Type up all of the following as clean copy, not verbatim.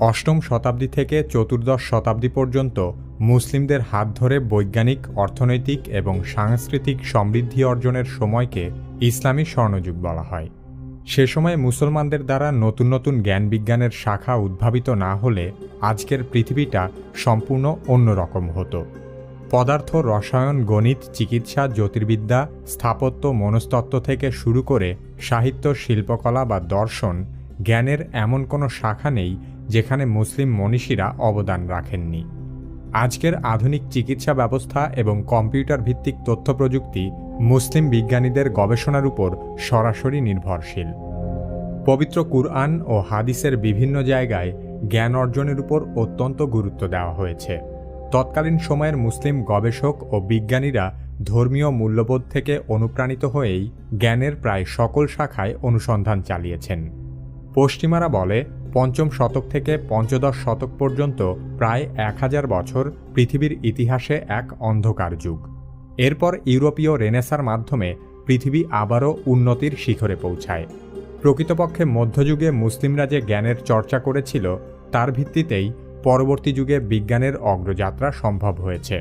অষ্টম শতাব্দী থেকে চতুর্দশ শতাব্দী পর্যন্ত মুসলিমদের হাত ধরে বৈজ্ঞানিক, অর্থনৈতিক এবং সাংস্কৃতিক সমৃদ্ধি অর্জনের সময়কে ইসলামী স্বর্ণযুগ বলা হয়। সে সময়ে মুসলমানদের দ্বারা নতুন নতুন জ্ঞান বিজ্ঞানের শাখা উদ্ভাবিত না হলে আজকের পৃথিবীটা সম্পূর্ণ অন্যরকম হতো। পদার্থ, রসায়ন, গণিত, চিকিৎসা, জ্যোতির্বিদ্যা, স্থাপত্য, মনস্তত্ত্ব থেকে শুরু করে সাহিত্য, শিল্পকলা বা দর্শন, জ্ঞানের এমন কোনো শাখা নেই যেখানে মুসলিম মনীষীরা অবদান রাখেননি। আজকের আধুনিক চিকিৎসা ব্যবস্থা এবং কম্পিউটার ভিত্তিক তথ্য প্রযুক্তি মুসলিম বিজ্ঞানীদের গবেষণার উপর সরাসরি নির্ভরশীল। পবিত্র কুরআন ও হাদিসের বিভিন্ন জায়গায় জ্ঞান অর্জনের উপর অত্যন্ত গুরুত্ব দেওয়া হয়েছে। তৎকালীন সময়ের মুসলিম গবেষক ও বিজ্ঞানীরা ধর্মীয় মূল্যবোধ থেকে অনুপ্রাণিত হয়েই জ্ঞানের প্রায় সকল শাখায় অনুসন্ধান চালিয়েছেন। পশ্চিমারা বলে, পঞ্চম শতক থেকে পঞ্চদশ শতক পর্যন্ত প্রায় 1000 বছর পৃথিবীর ইতিহাসে এক অন্ধকার যুগ। এরপর ইউরোপীয় রেনেসার মাধ্যমে পৃথিবী আবারও উন্নতির শিখরে পৌঁছায়। প্রকৃতপক্ষে মধ্যযুগে মুসলিমরা যে জ্ঞানের চর্চা করেছিল তার ভিত্তিতেই পরবর্তী যুগে বিজ্ঞানের অগ্রযাত্রা সম্ভব হয়েছে।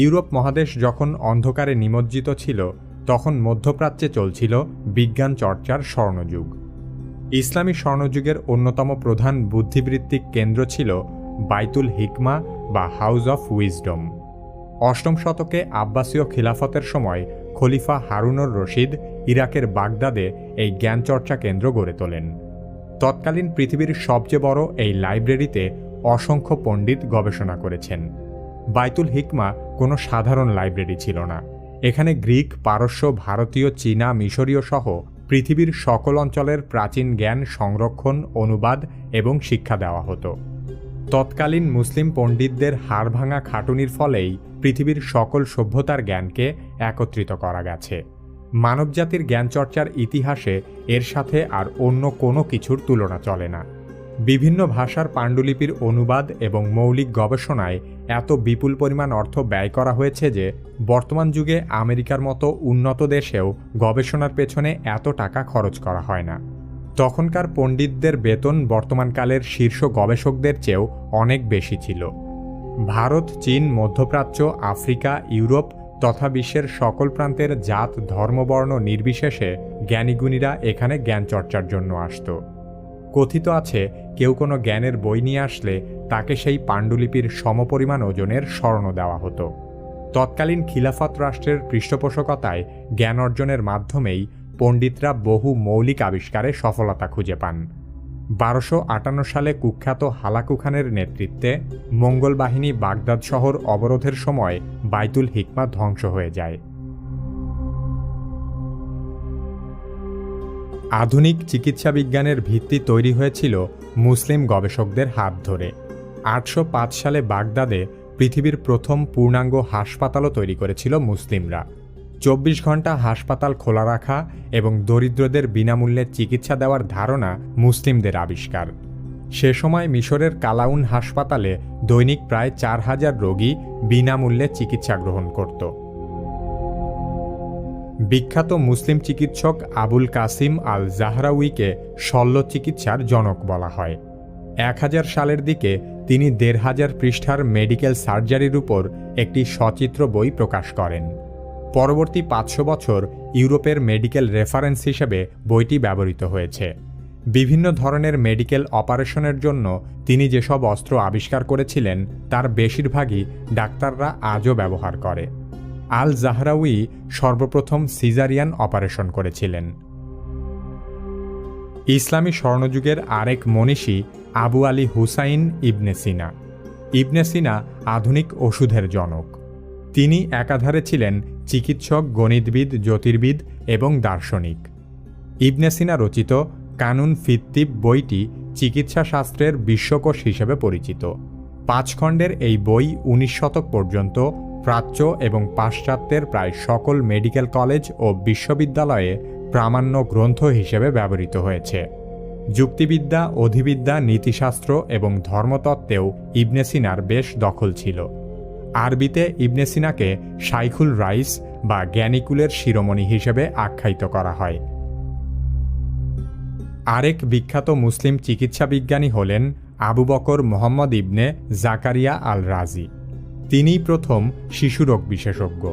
ইউরোপ মহাদেশ যখন অন্ধকারে নিমজ্জিত ছিল, তখন মধ্যপ্রাচ্যে চলছিল বিজ্ঞান চর্চার স্বর্ণযুগ। ইসলামী স্বর্ণযুগের অন্যতম প্রধান বুদ্ধিবৃত্তিক কেন্দ্র ছিল বাইতুল হিকমা বা হাউস অফ উইজডম। অষ্টম শতকে আব্বাসীয় খিলাফতের সময় খলিফা হারুনুর রশিদ ইরাকের বাগদাদে এই জ্ঞানচর্চা কেন্দ্র গড়ে তোলেন। তৎকালীন পৃথিবীর সবচেয়ে বড় এই লাইব্রেরিতে অসংখ্য পণ্ডিত গবেষণা করেছেন। বাইতুল হিকমা কোনো সাধারণ লাইব্রেরি ছিল না। এখানে গ্রিক, পারস্য, ভারতীয়, চীনা, মিশরীয় সহ পৃথিবীর সকল অঞ্চলের প্রাচীন জ্ঞান সংরক্ষণ, অনুবাদ এবং শিক্ষা দেওয়া হতো। তৎকালীন মুসলিম পণ্ডিতদের হাড়ভাঙা খাটুনির ফলেই পৃথিবীর সকল সভ্যতার জ্ঞানকে একত্রিত করা গেছে। মানবজাতির জ্ঞানচর্চার ইতিহাসে এর সাথে আর অন্য কোনো কিছুর তুলনা চলে না। বিভিন্ন ভাষার পাণ্ডুলিপির অনুবাদ এবং মৌলিক গবেষণায় এত বিপুল পরিমাণ অর্থ ব্যয় করা হয়েছে যে বর্তমান যুগে আমেরিকার মতো উন্নত দেশেও গবেষণার পেছনে এত টাকা খরচ করা হয় না। তখনকার পণ্ডিতদের বেতন বর্তমানকালের শীর্ষ গবেষকদের চেয়েও অনেক বেশি ছিল। ভারত, চীন, মধ্যপ্রাচ্য, আফ্রিকা, ইউরোপ তথা বিশ্বের সকল প্রান্তের জাত, ধর্মবর্ণ নির্বিশেষে জ্ঞানীগুণীরা এখানে জ্ঞানচর্চার জন্য আসত। কথিত আছে, কেউ কোনো জ্ঞানের বই নিয়ে আসলে তাকে সেই পাণ্ডুলিপির সমপরিমাণ ওজনের স্বর্ণ দেওয়া হতো। তৎকালীন খিলাফত রাষ্ট্রের পৃষ্ঠপোষকতায় জ্ঞান অর্জনের মাধ্যমেই পণ্ডিতরা বহু মৌলিক আবিষ্কারে সফলতা খুঁজে পান। 1258 সালে কুখ্যাত হালাকু খানের নেতৃত্বে মঙ্গল বাহিনী বাগদাদ শহর অবরোধের সময় বাইতুল হিকমা ধ্বংস হয়ে যায়। আধুনিক চিকিৎসা বিজ্ঞানের ভিত্তি তৈরি হয়েছিল মুসলিম গবেষকদের হাত ধরে। 805 সালে বাগদাদে পৃথিবীর প্রথম পূর্ণাঙ্গ হাসপাতালও তৈরি করেছিল মুসলিমরা। 24 ঘন্টা হাসপাতাল খোলা রাখা এবং দরিদ্রদের বিনামূল্যে চিকিৎসা দেওয়ার ধারণা মুসলিমদের আবিষ্কার। সে সময় মিশরের কালাউন হাসপাতালে দৈনিক প্রায় 4000 রোগী বিনামূল্যে চিকিৎসা গ্রহণ করত। বিখ্যাত মুসলিম চিকিৎসক আবুল কাসিম আল জাহরাউইকে শল্য চিকিৎসার জনক বলা হয়। 1000 সালের দিকে তিনি 1500 পৃষ্ঠার মেডিকেল সার্জারির উপর একটি সচিত্র বই প্রকাশ করেন। পরবর্তী 500 বছর ইউরোপের মেডিকেল রেফারেন্স হিসেবে বইটি ব্যবহৃত হয়েছে। বিভিন্ন ধরনের মেডিকেল অপারেশনের জন্য তিনি যেসব অস্ত্র আবিষ্কার করেছিলেন তার বেশিরভাগই ডাক্তাররা আজও ব্যবহার করে। আল জাহরাউই সর্বপ্রথম সিজারিয়ান অপারেশন করেছিলেন। ইসলামী স্বর্ণযুগের আরেক মনীষী আবু আলী হুসাইন ইবনে সিনা। ইবনে সিনা আধুনিক ওষুধের জনক। তিনি একাধারে ছিলেন চিকিৎসক, গণিতবিদ, জ্যোতির্বিদ এবং দার্শনিক। ইবনে সিনা রচিত কানুন ফিত্তিব বইটি চিকিৎসা শাস্ত্রের বিশ্বকোষ হিসেবে পরিচিত। 5 খণ্ডের এই বই 19 শতক পর্যন্ত প্রাচ্য এবং পাশ্চাত্যের প্রায় সকল মেডিকেল কলেজ ও বিশ্ববিদ্যালয়ে প্রামাণ্য গ্রন্থ হিসেবে ব্যবহৃত হয়েছে। যুক্তিবিদ্যা, অধিবিদ্যা, নীতিশাস্ত্র এবং ধর্মতত্ত্বেও ইবনে সিনার বেশ দখল ছিল। আরবিতে ইবনে সিনাকে শাইখুল রাইস বা জ্ঞানীকুলের শিরোমণি হিসেবে আখ্যায়িত করা হয়। আরেক বিখ্যাত মুসলিম চিকিৎসা বিজ্ঞানী হলেন আবু বকর মুহাম্মদ ইবনে জাকারিয়া আল রাজি। তিনিই প্রথম শিশুরোগ বিশেষজ্ঞ।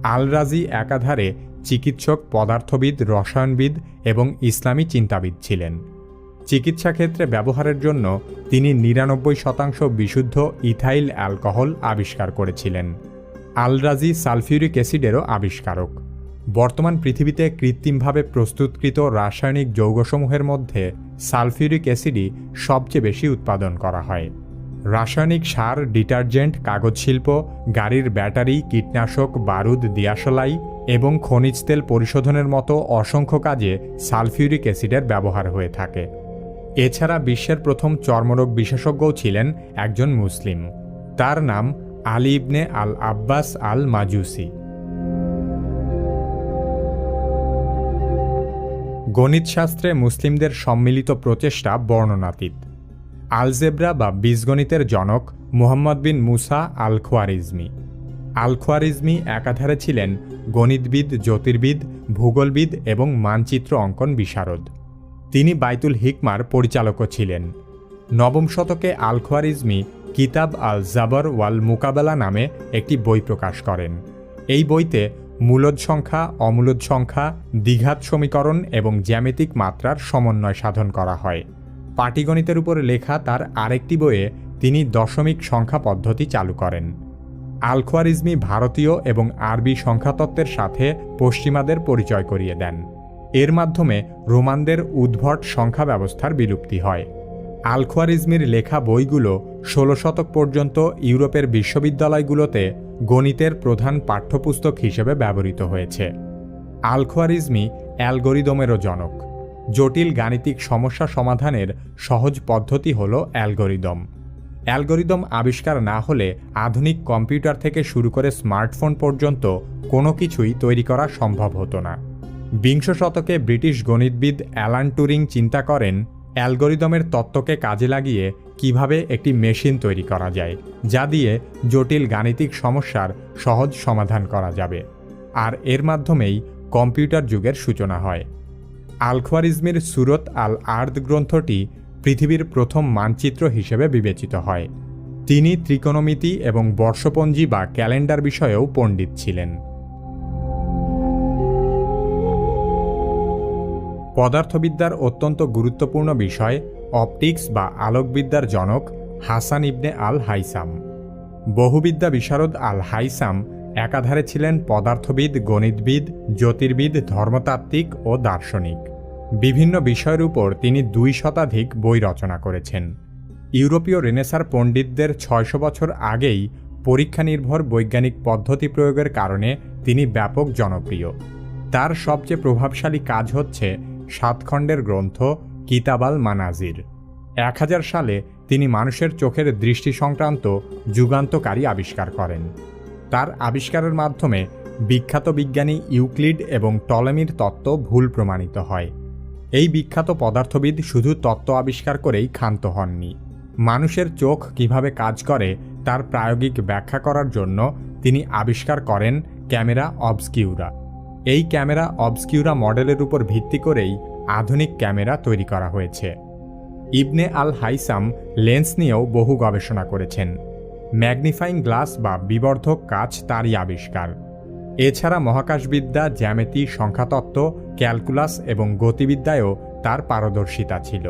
আল রাজি একাধারে চিকিৎসক, পদার্থবিদ, রসায়নবিদ এবং ইসলামী চিন্তাবিদ ছিলেন। চিকিৎসা ক্ষেত্রে ব্যবহারের জন্য তিনি ৯৯% বিশুদ্ধ ইথাইল অ্যালকোহল আবিষ্কার করেছিলেন। আল রাজি সালফিউরিক অ্যাসিডেরও আবিষ্কারক। বর্তমান পৃথিবীতে কৃত্রিমভাবে প্রস্তুতকৃত রাসায়নিক যৌগসমূহের মধ্যে সালফিউরিক অ্যাসিডই সবচেয়ে বেশি উৎপাদন করা হয়। রাসায়নিক সার, ডিটারজেন্ট, কাগজ শিল্প, গাড়ির ব্যাটারি, কীটনাশক, বারুদ, দিয়াশলাই এবং খনিজ তেল পরিশোধনের মতো অসংখ্য কাজে সালফিউরিক অ্যাসিডের ব্যবহার হয়ে থাকে। এছাড়া বিশ্বের প্রথম চর্মরোগ বিশেষজ্ঞও ছিলেন একজন মুসলিম। তার নাম আলী ইবনে আল আব্বাস আল মাজুসি। গণিতশাস্ত্রে মুসলিমদের সম্মিলিত প্রচেষ্টা বর্ণনাতীত। আলজেব্রা বা বীজগণিতের জনক মুহাম্মদ বিন মুসা আল খোয়ারিজমি। আল খোয়ারিজমি একাধারে ছিলেন গণিতবিদ, জ্যোতির্বিদ, ভূগোলবিদ এবং মানচিত্র অঙ্কন বিশারদ। তিনি বাইতুল হিকমার পরিচালকও ছিলেন। নবম শতকে আল খোয়ারিজমি কিতাব আল জাবর ওয়াল মুকাবেলা নামে একটি বই প্রকাশ করেন। এই বইতে মূলদ সংখ্যা, অমূলদ সংখ্যা, দ্বিঘাত সমীকরণ এবং জ্যামিতিক মাত্রার সমন্বয় সাধন করা হয়। পাটিগণিতের উপর লেখা তার আরেকটি বইয়ে তিনি দশমিক সংখ্যা পদ্ধতি চালু করেন। আল খোয়ারিজমি ভারতীয় এবং আরবি সংখ্যাতত্ত্বের সাথে পশ্চিমাদের পরিচয় করিয়ে দেন। এর মাধ্যমে রোমানদের উদ্ভট সংখ্যা ব্যবস্থার বিলুপ্তি হয়। আল খোয়ারিজমির লেখা বইগুলো ১৬ শতক পর্যন্ত ইউরোপের বিশ্ববিদ্যালয়গুলোতে গণিতের প্রধান পাঠ্যপুস্তক হিসেবে ব্যবহৃত হয়েছে। আল খোয়ারিজমি অ্যালগরিদমেরও জনক। জটিল গাণিতিক সমস্যা সমাধানের সহজ পদ্ধতি হল অ্যালগরিদম। অ্যালগরিদম আবিষ্কার না হলে আধুনিক কম্পিউটার থেকে শুরু করে স্মার্টফোন পর্যন্ত কোনো কিছুই তৈরি করা সম্ভব হতো না। বিংশ শতকে ব্রিটিশ গণিতবিদ অ্যালান টুরিং চিন্তা করেন অ্যালগরিদমের তত্ত্বকে কাজে লাগিয়ে কিভাবে একটি মেশিন তৈরি করা যায়, যা দিয়ে জটিল গাণিতিক সমস্যার সহজ সমাধান করা যাবে। আর এর মাধ্যমেই কম্পিউটার যুগের সূচনা হয়। আল খোয়ারিজমির সুরত আল আর্দ গ্রন্থটি পৃথিবীর প্রথম মানচিত্র হিসেবে বিবেচিত হয়। তিনি ত্রিকোণমিতি এবং বর্ষপঞ্জি বা ক্যালেন্ডার বিষয়েও পণ্ডিত ছিলেন। পদার্থবিদ্যার অত্যন্ত গুরুত্বপূর্ণ বিষয় অপটিক্স বা আলোকবিদ্যার জনক হাসান ইবনে আল হাইসাম। বহুবিদ্যা বিশারদ আল হাইসাম একাধারে ছিলেন পদার্থবিদ, গণিতবিদ, জ্যোতির্বিদ, ধর্মতাত্ত্বিক ও দার্শনিক। বিভিন্ন বিষয়ের উপর তিনি ২ শতাধিক বই রচনা করেছেন। ইউরোপীয় রেনেসার পণ্ডিতদের ৬০০ বছর আগেই পরীক্ষা নির্ভর বৈজ্ঞানিক পদ্ধতি প্রয়োগের কারণে তিনি ব্যাপক জনপ্রিয়। তার সবচেয়ে প্রভাবশালী কাজ হচ্ছে ৭ খণ্ডের গ্রন্থ কিতাব আল মানাজির। ১০০০ সালে তিনি মানুষের চোখের দৃষ্টি সংক্রান্ত যুগান্তকারী আবিষ্কার করেন। তার আবিষ্কারের মাধ্যমে বিখ্যাত বিজ্ঞানী ইউক্লিড এবং টলেমির তত্ত্ব ভুল প্রমাণিত হয়। এই বিখ্যাত পদার্থবিদ শুধু তত্ত্ব আবিষ্কার করেই ক্ষান্ত হননি। মানুষের চোখ কিভাবে কাজ করে তার প্রায়োগিক ব্যাখ্যা করার জন্য তিনি আবিষ্কার করেন ক্যামেরা অবস্কিউরা। এই ক্যামেরা অবস্কিউরা মডেলের উপর ভিত্তি করেই আধুনিক ক্যামেরা তৈরি করা হয়েছে। ইবনে আল হাইসাম লেন্স নিয়েও বহু গবেষণা করেছেন। ম্যাগনিফাইং গ্লাস বা বিবর্ধক কাচ তারই আবিষ্কার। এছাড়া মহাকাশবিদ্যা, জ্যামিতি, সংখ্যাতত্ত্ব, ক্যালকুলাস এবং গতিবিদ্যায়ও তার পারদর্শিতা ছিল।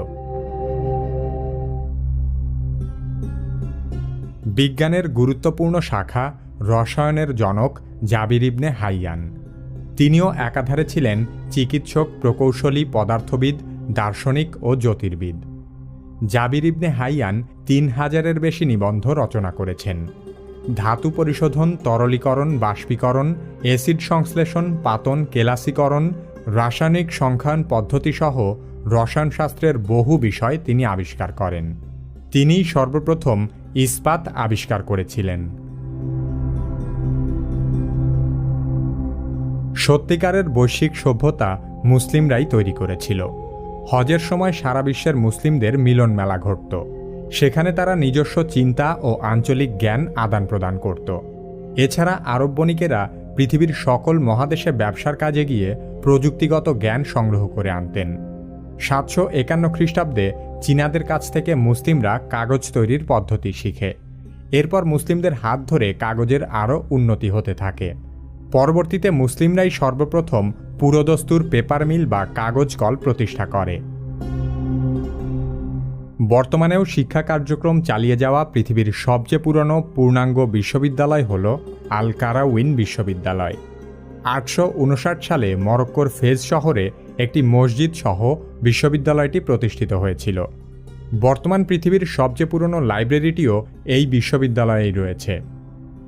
বিজ্ঞানের গুরুত্বপূর্ণ শাখা রসায়নের জনক জাবির ইবনে হাইয়ান। তিনিও একাধারে ছিলেন চিকিৎসক, প্রকৌশলী, পদার্থবিদ, দার্শনিক ও জ্যোতির্বিদ। জাবির ইবনে হাইয়ান ৩,০০০-এর বেশি নিবন্ধ রচনা করেছেন। ধাতু পরিশোধন, তরলীকরণ, বাষ্পীকরণ, অ্যাসিড সংশ্লেষণ, পাতন, কেলাসীকরণ, রাসায়নিক সংখ্যায়ন পদ্ধতিসহ রসায়নশাস্ত্রের বহু বিষয় তিনি আবিষ্কার করেন। তিনিই সর্বপ্রথম ইস্পাত আবিষ্কার করেছিলেন। সত্যিকারের বৈশ্বিক সভ্যতা মুসলিমরাই তৈরি করেছিল। হজের সময় সারা বিশ্বের মুসলিমদের মিলন মেলা ঘটত। সেখানে তারা নিজস্ব চিন্তা ও আঞ্চলিক জ্ঞান আদান প্রদান করত। এছাড়া আরব বণিকেরা পৃথিবীর সকল মহাদেশে ব্যবসার কাজে গিয়ে প্রযুক্তিগত জ্ঞান সংগ্রহ করে আনতেন। ৭৫১ খ্রিস্টাব্দে চীনাদের কাছ থেকে মুসলিমরা কাগজ তৈরির পদ্ধতি শিখে। এরপর মুসলিমদের হাত ধরে কাগজের আরও উন্নতি হতে থাকে। পরবর্তীতে মুসলিমরাই সর্বপ্রথম পুরোদস্তুর পেপার মিল বা কাগজ কল প্রতিষ্ঠা করে। বর্তমানেও শিক্ষা কার্যক্রম চালিয়ে যাওয়া পৃথিবীর সবচেয়ে পুরনো পূর্ণাঙ্গ বিশ্ববিদ্যালয় হল আল কারাউইন বিশ্ববিদ্যালয়। 859 সালে মরক্কোর ফেজ শহরে একটি মসজিদ সহ বিশ্ববিদ্যালয়টি প্রতিষ্ঠিত হয়েছিল। বর্তমান পৃথিবীর সবচেয়ে পুরনো লাইব্রেরিটিও এই বিশ্ববিদ্যালয়েই রয়েছে।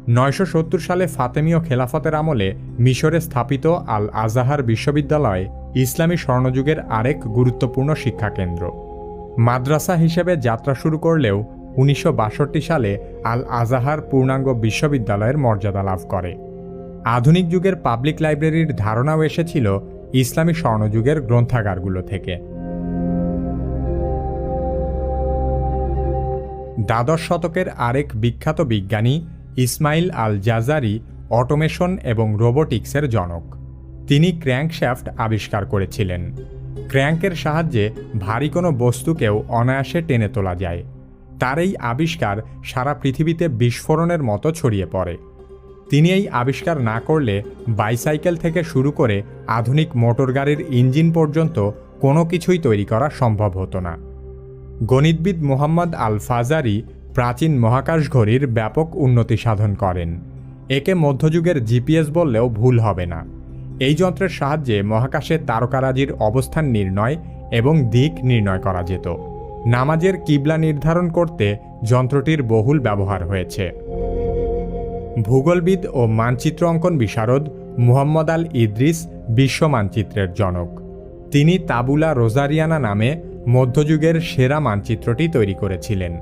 970 সালে ফাতেমীয় খেলাফতের আমলে মিশরে স্থাপিত আল আজাহার বিশ্ববিদ্যালয় ইসলামী স্বর্ণযুগের আরেক গুরুত্বপূর্ণ শিক্ষাকেন্দ্র। মাদ্রাসা হিসেবে যাত্রা শুরু করলেও 1962 সালে আল আজাহার পূর্ণাঙ্গ বিশ্ববিদ্যালয়ের মর্যাদা লাভ করে। আধুনিক যুগের পাবলিক লাইব্রেরির ধারণাও এসেছিল ইসলামী স্বর্ণযুগের গ্রন্থাগারগুলো থেকে। দ্বাদশ শতকের আরেক বিখ্যাত বিজ্ঞানী ইসমাইল আল জাজারি অটোমেশন এবং রোবোটিক্সের জনক। তিনি ক্র্যাঙ্কশ্যাফট আবিষ্কার করেছিলেন। ক্র্যাঙ্কের সাহায্যে ভারী কোনো বস্তুকেও অনায়াসে টেনে তোলা যায়। তার এই আবিষ্কার সারা পৃথিবীতে বিস্ফোরণের মতো ছড়িয়ে পড়ে। তিনি এই আবিষ্কার না করলে বাইসাইকেল থেকে শুরু করে আধুনিক মোটর গাড়ির ইঞ্জিন পর্যন্ত কোনো কিছুই তৈরি করা সম্ভব হতো না। গণিতবিদ মুহাম্মদ আল ফাজারি প্রাচীন মহাকাশ ঘড়ির ব্যাপক উন্নতি সাধন করেন। একে মধ্যযুগের জিপিএস বললেও ভুল হবে না। এই যন্ত্রের সাহায্যে মহাকাশে তারকারাজির অবস্থান নির্ণয় এবং দিক নির্ণয় করা যেত। নামাজের কিবলা নির্ধারণ করতে যন্ত্রটির বহুল ব্যবহার হয়েছে। ভূগোলবিদ ও মানচিত্র অঙ্কন বিশারদ মুহাম্মদ আল ইদ্রিস বিশ্ব মানচিত্রের জনক। তিনি তাবুলা রোজারিয়ানা নামে মধ্যযুগের সেরা মানচিত্রটি তৈরি করেছিলেন।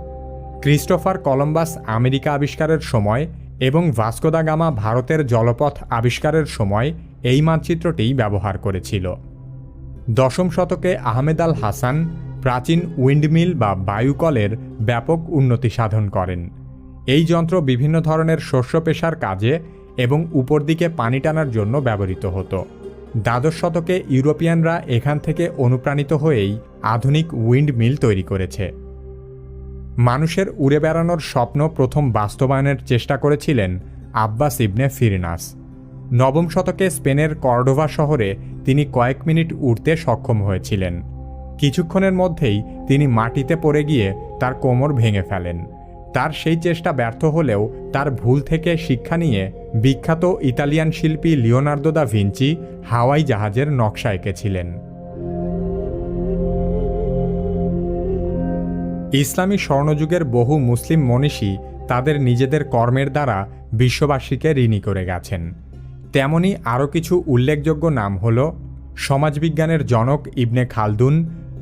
ক্রিস্টোফার কলম্বাস আমেরিকা আবিষ্কারের সময় এবং ভাস্কো দা গামা ভারতের জলপথ আবিষ্কারের সময় এই মানচিত্রটিই ব্যবহার করেছিল। দশম শতকে আহমেদ আল হাসান প্রাচীন উইন্ডমিল বা বায়ুকলের ব্যাপক উন্নতি সাধন করেন। এই যন্ত্র বিভিন্ন ধরনের শস্য পেশার কাজে এবং উপর দিকে পানি টানার জন্য ব্যবহৃত হতো। দ্বাদশ শতকে ইউরোপিয়ানরা এখান থেকে অনুপ্রাণিত হয়েই আধুনিক উইন্ড মিল তৈরি করেছে। মানুষের উড়ে বেড়ানোর স্বপ্ন প্রথম বাস্তবায়নের চেষ্টা করেছিলেন আব্বাস ইবনে ফিরনাস। নবম শতকে স্পেনের কর্ডোভা শহরে তিনি কয়েক মিনিট উড়তে সক্ষম হয়েছিলেন। কিছুক্ষণের মধ্যেই তিনি মাটিতে পড়ে গিয়ে তার কোমর ভেঙে ফেলেন। তার সেই চেষ্টা ব্যর্থ হলেও তার ভুল থেকে শিক্ষা নিয়ে বিখ্যাত ইতালিয়ান শিল্পী লিওনার্দো দা ভিঞ্চি হাওয়াই জাহাজের নকশা এঁকেছিলেন। ইসলামী স্বর্ণযুগের বহু মুসলিম মনীষী তাদের নিজেদের কর্মের দ্বারা বিশ্ববাসীকে ঋণী করে গেছেন। তেমনি আরও কিছু উল্লেখযোগ্য নাম হল সমাজবিজ্ঞানের জনক ইবনে খালদুন,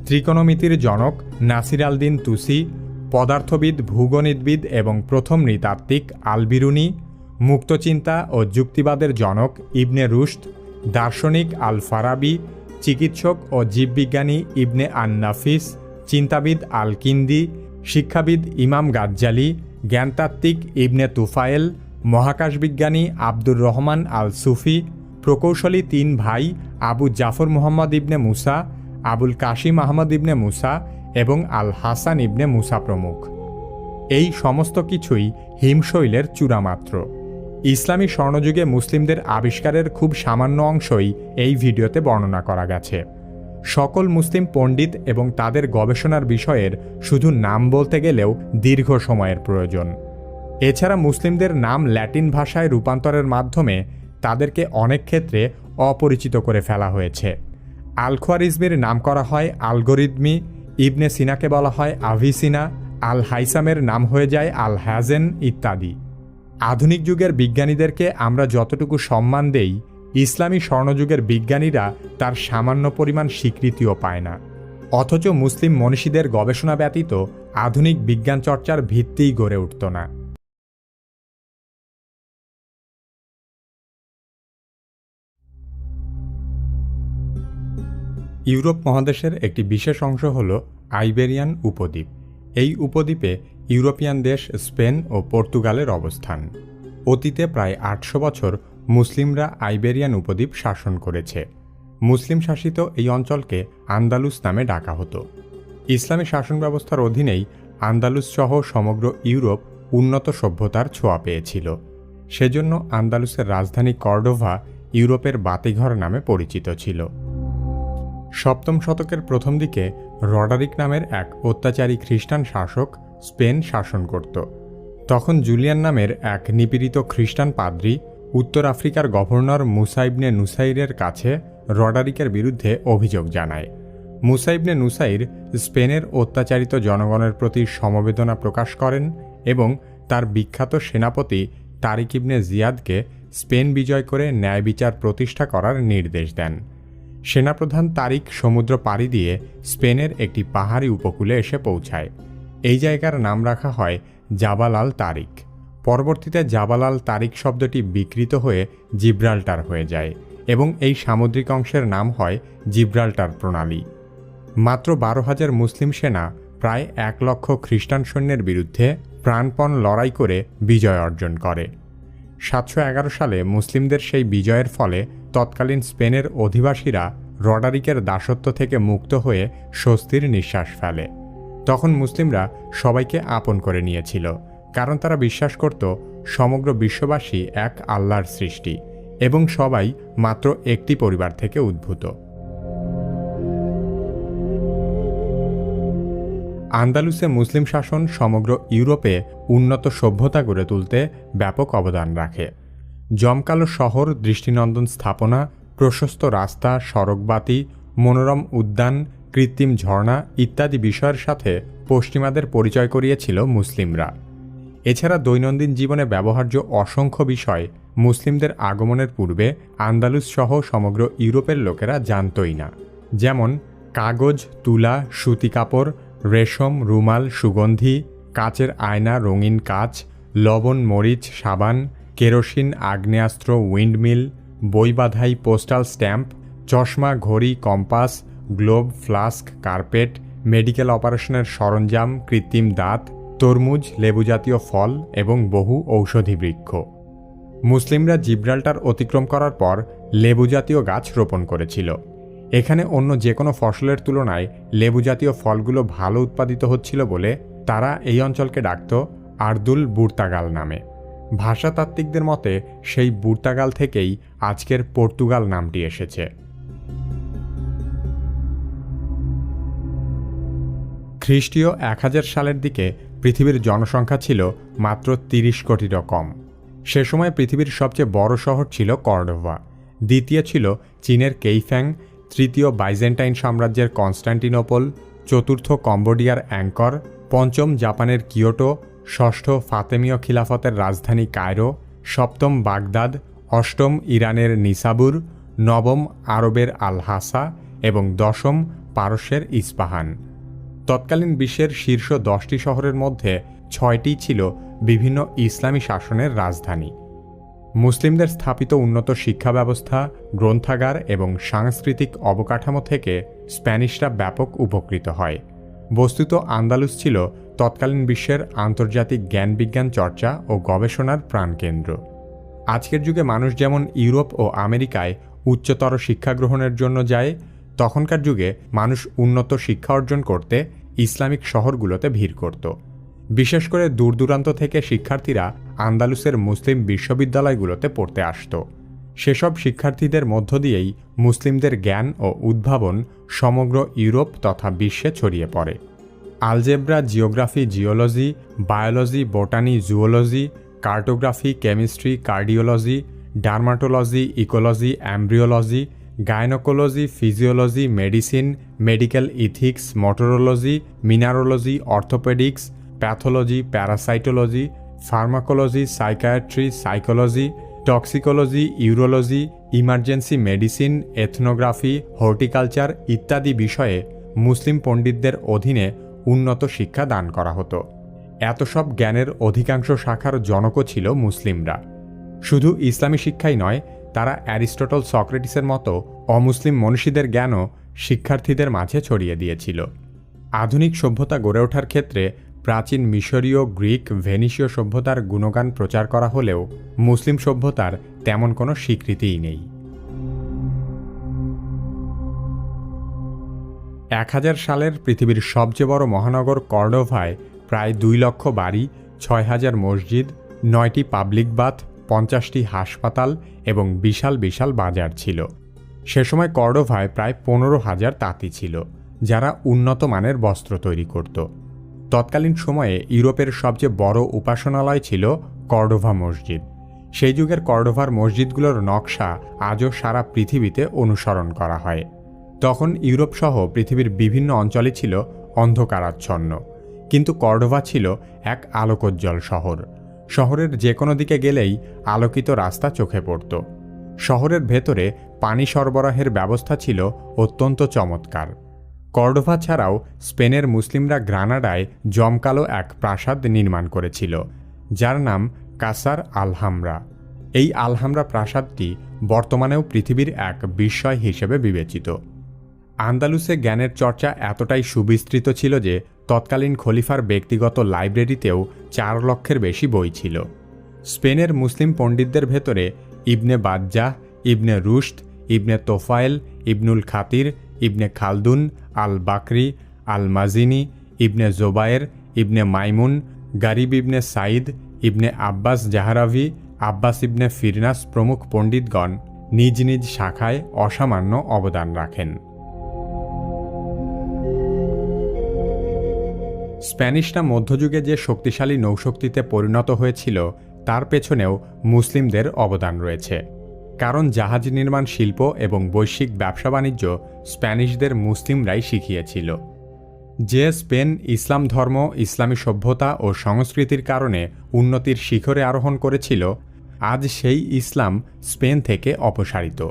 ত্রিকোণমিতির জনক নাসির আল দিন তুসি, পদার্থবিদ, ভূগণিতবিদ এবং প্রথম নৃতাত্ত্বিক আল বিরুনি, মুক্তচিন্তা ও যুক্তিবাদের জনক ইবনে রুশদ, দার্শনিক আল ফারাবি, চিকিৎসক ও জীববিজ্ঞানী ইবনে আন নাফিস, চিন্তাবিদ আল কিন্দি, শিক্ষাবিদ ইমাম গাজ্জালি, জ্ঞানতাত্ত্বিক ইবনে তুফায়েল, মহাকাশবিজ্ঞানী আব্দুর রহমান আল সুফি, প্রকৌশলী তিন ভাই আবু জাফর মুহাম্মদ ইবনে মুসা, আবুল কাশিম আহমদ ইবনে মুসা এবং আল হাসান ইবনে মুসা প্রমুখ। এই সমস্ত কিছুই হিমশৈলের চূড়ামাত্র। ইসলামী স্বর্ণযুগে মুসলিমদের আবিষ্কারের খুব সামান্য অংশই এই ভিডিওতে বর্ণনা করা গেছে। সকল মুসলিম পণ্ডিত এবং তাদের গবেষণার বিষয়ের শুধু নাম বলতে গেলেও দীর্ঘ সময়ের প্রয়োজন। এছাড়া মুসলিমদের নাম ল্যাটিন ভাষায় রূপান্তরের মাধ্যমে তাদেরকে অনেক ক্ষেত্রে অপরিচিত করে ফেলা হয়েছে। আল খোয়ারিজমির নাম করা হয় আলগোরিদমি, ইবনে সিনাকে বলা হয় আভিসিনা, আল হাইসামের নাম হয়ে যায় আল হ্যাজেন ইত্যাদি। আধুনিক যুগের বিজ্ঞানীদেরকে আমরা যতটুকু সম্মান দেই, ইসলামী স্বর্ণযুগের বিজ্ঞানীরা তার সামান্য পরিমাণ স্বীকৃতিও পায় না। অথচ মুসলিম মনীষীদের গবেষণা ব্যতীত আধুনিক বিজ্ঞান চর্চার ভিত্তিই গড়ে উঠত না। ইউরোপ মহাদেশের একটি বিশেষ অংশ হল আইবেরিয়ান উপদ্বীপ। এই উপদ্বীপে ইউরোপিয়ান দেশ স্পেন ও পর্তুগালের অবস্থান। অতীতে প্রায় 800 বছর মুসলিমরা আইবেরিয়ান উপদ্বীপ শাসন করেছে। মুসলিম শাসিত এই অঞ্চলকে আন্দালুস নামে ডাকা হতো। ইসলামী শাসন ব্যবস্থার অধীনেই আন্দালুস সহ সমগ্র ইউরোপ উন্নত সভ্যতার ছোঁয়া পেয়েছিল। সেজন্য আন্দালুসের রাজধানী কর্ডোভা ইউরোপের বাতিঘর নামে পরিচিত ছিল। 7ম শতকের প্রথম দিকে রডারিক নামের এক অত্যাচারী খ্রিস্টান শাসক স্পেন শাসন করত। তখন জুলিয়ান নামের এক নিপীড়িত খ্রিস্টান পাদ্রী উত্তর আফ্রিকার গভর্নর মুসা ইবনে নুসাইরের কাছে রডারিকের বিরুদ্ধে অভিযোগ জানায়। মুসা ইবনে নুসাইর স্পেনের অত্যাচারিত জনগণের প্রতি সমবেদনা প্রকাশ করেন এবং তার বিখ্যাত সেনাপতি তারিক ইবনে জিয়াদকে স্পেন বিজয় করে ন্যায় বিচার প্রতিষ্ঠা করার নির্দেশ দেন। সেনাপ্রধান তারিক সমুদ্র পাড়ি দিয়ে স্পেনের একটি পাহাড়ি উপকূলে এসে পৌঁছায়। এই জায়গার নাম রাখা হয় জাবাল আল তারিক। পরবর্তীতে জাবাল আল তারিক শব্দটি বিকৃত হয়ে জিব্রাল্টার হয়ে যায় এবং এই সামুদ্রিক অংশের নাম হয় জিব্রাল্টার প্রণালী। মাত্র 12,000 মুসলিম সেনা প্রায় 1 লক্ষ খ্রিস্টান সৈন্যের বিরুদ্ধে প্রাণপণ লড়াই করে বিজয় অর্জন করে। 711 সালে মুসলিমদের সেই বিজয়ের ফলে তৎকালীন স্পেনের অধিবাসীরা রডারিকের দাসত্ব থেকে মুক্ত হয়ে স্বস্তির নিঃশ্বাস ফেলে। তখন মুসলিমরা সবাইকে আপন করে নিয়েছিল, কারণ তারা বিশ্বাস করত সমগ্র বিশ্ববাসী এক আল্লাহর সৃষ্টি এবং সবাই মাত্র একটি পরিবার থেকে উদ্ভূত। আন্দালুসে মুসলিম শাসন সমগ্র ইউরোপে উন্নত সভ্যতা গড়ে তুলতে ব্যাপক অবদান রাখে। জমকালো শহর, দৃষ্টিনন্দন স্থাপনা, প্রশস্ত রাস্তা, সড়কবাতি, মনোরম উদ্যান, কৃত্রিম ঝর্ণা ইত্যাদি বিষয়ের সাথে পশ্চিমাদের পরিচয় করিয়েছিল মুসলিমরা। এছাড়া দৈনন্দিন জীবনে ব্যবহার্য অসংখ্য বিষয় মুসলিমদের আগমনের পূর্বে আন্দালুস সহ সমগ্র ইউরোপের লোকেরা জানতই না। যেমন কাগজ, তুলা, সুতি কাপড়, রেশম, রুমাল, সুগন্ধি, কাচের আয়না, রঙিন কাচ, লবণ, মরিচ, সাবান, কেরোসিন, আগ্নেয়াস্ত্র, উইন্ডমিল, বই বাঁধাই, পোস্টাল স্ট্যাম্প, চশমা, ঘড়ি, compass, globe, flask, carpet, medical অপারেশনের সরঞ্জাম, কৃত্রিম দাঁত, তরমুজ, লেবু জাতীয় ফল এবং বহু ঔষধি বৃক্ষ। মুসলিমরা জিব্রাল্টার অতিক্রম করার পর লেবু জাতীয় গাছ রোপণ করেছিল। এখানে অন্য যে কোনো ফসলের তুলনায় লেবু জাতীয় ফলগুলো ভালো উৎপাদিত হচ্ছিল বলে তারা এই অঞ্চলকে ডাকত আর্দুল বুর্তাগাল নামে। ভাষাতাত্ত্বিকদের মতে সেই বুর্তাগাল থেকেই আজকের পর্তুগাল নামটি এসেছে। খ্রিস্টীয় 1000 সালের দিকে পৃথিবীর জনসংখ্যা ছিল মাত্র 30 কোটিরও কম। সে সময় পৃথিবীর সবচেয়ে বড় শহর ছিল কর্ডোভা, দ্বিতীয় ছিল চীনের কেইফ্যাং, তৃতীয় বাইজেন্টাইন সাম্রাজ্যের কনস্টান্টিনোপল, চতুর্থ কম্বোডিয়ার অ্যাঙ্কর, পঞ্চম জাপানের কিয়োটো, ষষ্ঠ ফাতেমীয় খিলাফতের রাজধানী কায়রো, সপ্তম বাগদাদ, অষ্টম ইরানের নিসাবুর, নবম আরবের আল হাসা এবং দশম পারস্যের ইস্পাহান। তৎকালীন বিশ্বের শীর্ষ 10টি শহরের মধ্যে 6টি ছিল বিভিন্ন ইসলামী শাসনের রাজধানী। মুসলিমদের স্থাপিত উন্নত শিক্ষা ব্যবস্থা, গ্রন্থাগার এবং সাংস্কৃতিক অবকাঠামো থেকে স্প্যানিশরা ব্যাপক উপকৃত হয়। বস্তুত আন্দালুস ছিল তৎকালীন বিশ্বের আন্তর্জাতিক জ্ঞান বিজ্ঞান চর্চা ও গবেষণার প্রাণকেন্দ্র। আজকের যুগে মানুষ যেমন ইউরোপ ও আমেরিকায় উচ্চতর শিক্ষা গ্রহণের জন্য যায়, তখনকার যুগে মানুষ উন্নত শিক্ষা অর্জন করতে ইসলামিক শহরগুলোতে ভিড় করত। বিশেষ করে দূর দূরান্ত থেকে শিক্ষার্থীরা আন্দালুসের মুসলিম বিশ্ববিদ্যালয়গুলোতে পড়তে আসত। সেসব শিক্ষার্থীদের মধ্য দিয়েই মুসলিমদের জ্ঞান ও উদ্ভাবন সমগ্র ইউরোপ তথা বিশ্বে ছড়িয়ে পড়ে। Algebra, geography, geology, biology, botany, zoology, cartography, chemistry, cardiology, dermatology, ecology, embryology, gynaecology, physiology, medicine, medical ethics, meteorology, mineralogy, orthopaedics, pathology, parasitology, pharmacology, psychiatry, psychology, toxicology, urology, emergency medicine, ethnography, horticulture ইত্যাদি বিষয়ে মুসলিম পণ্ডিতদের অধীনে উন্নত শিক্ষা দান করা হতো। এত সব জ্ঞানের অধিকাংশ শাখার জনকও ছিল মুসলিমরা। শুধু ইসলামী শিক্ষাই নয়, তারা অ্যারিস্টটল, সক্রেটিসের মতো অমুসলিম মনীষীদের জ্ঞানও শিক্ষার্থীদের মাঝে ছড়িয়ে দিয়েছিল। আধুনিক সভ্যতা গড়ে ওঠার ক্ষেত্রে প্রাচীন মিশরীয়, গ্রিক, ভেনিসীয় সভ্যতার গুণগান প্রচার করা হলেও মুসলিম সভ্যতার তেমন কোনো স্বীকৃতিই নেই। 1000 সালের পৃথিবীর সবচেয়ে বড় মহানগর কর্ডোভায় প্রায় 2 লক্ষ বাড়ি, 6000 মসজিদ, 9টি পাবলিক বাথ, 50টি হাসপাতাল এবং বিশাল বিশাল বাজার ছিল। সে সময় কর্ডোভায় প্রায় 15,000 তাঁতি ছিল, যারা উন্নত মানের বস্ত্র তৈরি করত। তৎকালীন সময়ে ইউরোপের সবচেয়ে বড় উপাসনালয় ছিল কর্ডোভা মসজিদ। সেই যুগের কর্ডোভার মসজিদগুলোর নকশা আজও সারা পৃথিবীতে অনুসরণ করা হয়। তখন ইউরোপ সহ পৃথিবীর বিভিন্ন অঞ্চলে ছিল অন্ধকারাচ্ছন্ন, কিন্তু কর্ডোভা ছিল এক আলোকোজ্জ্বল শহর। শহরের যে কোনো দিকে গেলেই আলোকিত রাস্তা চোখে পড়ত। শহরের ভেতরে পানি সরবরাহের ব্যবস্থা ছিল অত্যন্ত চমৎকার। কর্ডোভা ছাড়াও স্পেনের মুসলিমরা গ্রানাডায় জমকালো এক প্রাসাদ নির্মাণ করেছিল, যার নাম কাসার আলহামরা। এই আলহামরা প্রাসাদটি বর্তমানেও পৃথিবীর এক বিস্ময় হিসেবে বিবেচিত। আন্দালুসে জ্ঞানের চর্চা এতটাই সুবিস্তৃত ছিল যে তৎকালীন খলিফার ব্যক্তিগত লাইব্রেরিতেও 4 লক্ষের বেশি বই ছিল। স্পেনের মুসলিম পণ্ডিতদের ভেতরে ইবনে বাজ্জাহ, ইবনে রুশদ, ইবনে তোফায়েল, ইবনুল খাতির, ইবনে খালদুন, আল বাকরি, আল মাজিনি, ইবনে জোবায়ের, ইবনে মাইমুন, গারিব ইবনে সাইদ, ইবনে আব্বাস জাহারাভি, আব্বাস ইবনে ফিরনাস প্রমুখ পণ্ডিতগণ নিজ নিজ শাখায় অসামান্য অবদান রাখেন। স্প্যানিশরা মধ্যযুগে যে শক্তিশালী নৌশক্তিতে পরিণত হয়েছিল তার পেছনেও মুসলিমদের অবদান রয়েছে, কারণ জাহাজ নির্মাণ শিল্প এবং বৈশ্বিক ব্যবসা বাণিজ্য স্প্যানিশদের মুসলিমরাই শিখিয়েছিল। যে স্পেন ইসলাম ধর্ম, ইসলামী সভ্যতা ও সংস্কৃতির কারণে উন্নতির শিখরে আরোহণ করেছিল, আজ সেই ইসলাম স্পেন থেকে অপসারিত।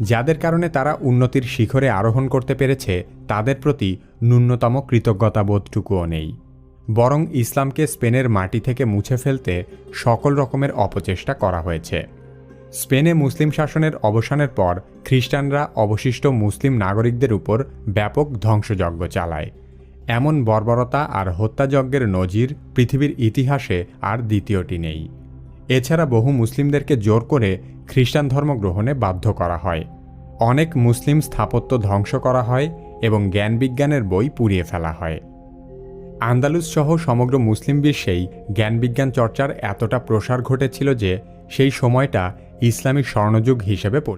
যাদের কারণে তারা উন্নতির শিখরে আরোহণ করতে পেরেছে তাদের প্রতি ন্যূনতম কৃতজ্ঞতাবোধটুকুও নেই, বরং ইসলামকে স্পেনের মাটি থেকে মুছে ফেলতে সকল রকমের অপচেষ্টা করা হয়েছে। স্পেনে মুসলিম শাসনের অবসানের পর খ্রিস্টানরা অবশিষ্ট মুসলিম নাগরিকদের উপর ব্যাপক ধ্বংসযজ্ঞ চালায়। এমন বর্বরতা আর হত্যাযজ্ঞের নজির পৃথিবীর ইতিহাসে আর দ্বিতীয়টি নেই। এছাড়া বহু মুসলিমদেরকে জোর করে খ্রিস্টান ধর্ম গ্রহণে বাধ্য করা হয়। অনেক মুসলিম স্থাপত্য ধ্বংস করা হয় এবং জ্ঞান বিজ্ঞানের বই পুড়িয়ে ফেলা হয়। আন্দালুস সহ সমগ্র মুসলিম বিশ্বেই জ্ঞানবিজ্ঞান চর্চার এতটা প্রসার ঘটেছিল যে সেই সময়টা ইসলামী স্বর্ণযুগ হিসেবে